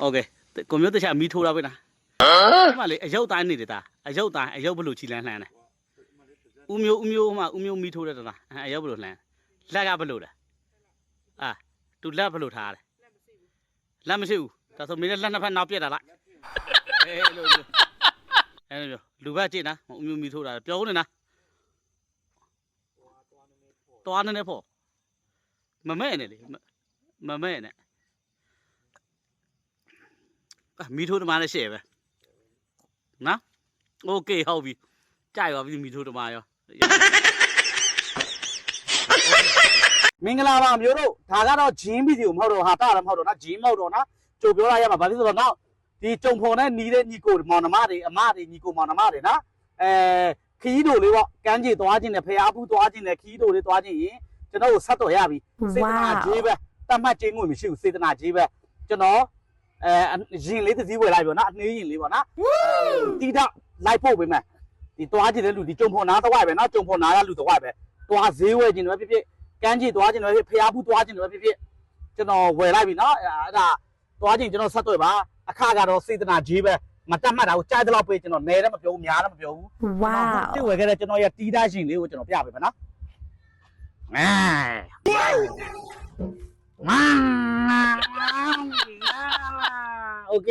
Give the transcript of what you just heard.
Okay ကိုမျိုးတခြားမီးထိုးတာပဲလားဒီမှာလေအယုတ်တိုင်းနေတယ်ဒါအယုတ်တိုင်းအယုတ်ဘလို့ချီလန်းလှမ်းတယ်ဦးမျိုးမှဦးမျိုးမီးထိုးတယ်လားအယုတ်ဘလို့လှမ်းလက်ကဘလို့လဲအာသူလက်ဘလို့ထားတယ်လက်မရှိဘူးဒါဆိုမင်းလက်နှစ်ဖက်နောက်ပြက်တာလားအဲ့လိုလူဘက်ကြည့်နော်ဦးမျိုးမီးထိုးတာပြောဦးနေနော်သွားနေဖို့မမဲနဲ့လေမမဲနဲ့မီးထိုးတမားနဲ့ရှေ့ပဲနော်โอเคဟုတ်ပြီကြိုက်ပါပြီမီးထိုးတမားရောမင်္ဂလာပါမျိုးတို့ဒါကတော့ဂျင်းဗီဒီယိုမဟုတ်တော့ဟာတာလည်းမဟုတ်တော့နော်ဂျင်းမဟုတ်တော့နော်ကြိုပြောရရမှာဘာဖြစ်လို့တော့ဒီကြုံဖော်နဲ့နီးတဲ့ညီကိုမောင်နှမတွေအမတွေညီကိုမောင်နှမတွေနော်ခီးတို့လေးပေါ့ကမ်းခြေသွားခြင်းနဲ့ဖျားဖူးသွားခြင်းနဲ့ခီးတို့လေးသွားခြင်းရင်ကျွန်တော်ကိုဆက်တော်ရပြီစေတနာကြီးပဲတတ်မှတ်ခြင်းငွေမရှိဘူးစေတနာကြီးပဲကျွန်တော်ရင်လေးတစ်စီးဝယ်လိုက်ပြီနော်အနှေးရင်လေးပေါ့နော်တီးတော့လိုက်ဖို့ပဲမယ်ဒီသွားခြင်းတဲ့လူဒီကြုံဖော်နားတော့ပဲနော်ကြုံဖော်နားရလူတော့ပဲသွားဈေးဝယ်ခြင်းတွေဖြစ်ဖြစ်ကမ်းခြေသွားခြင်းတွေဖျားဖူးသွားခြင်းတွေဖြစ်ဖြစ်ကျွန်တော်ဝယ်လိုက်ပြီနော်အဲ့ဒါသွားခြင်းကျွန်တော်ဆက်တွေ့ပါအခါကတော့စေတနာကြီးပဲမတတ်မှတ်တာကိုကြားတဲ့လောက်ပဲကျွန်တော်နယ်လည်းမပြောဘူးများလည်းမပြောဘူးဝါးတိဝယ်ခဲ့တဲ့ကျွန်တော်ရဲ့တီးသားရှင်လေးကိုကျွန်တော်ပြပေးမယ်နော်โอเค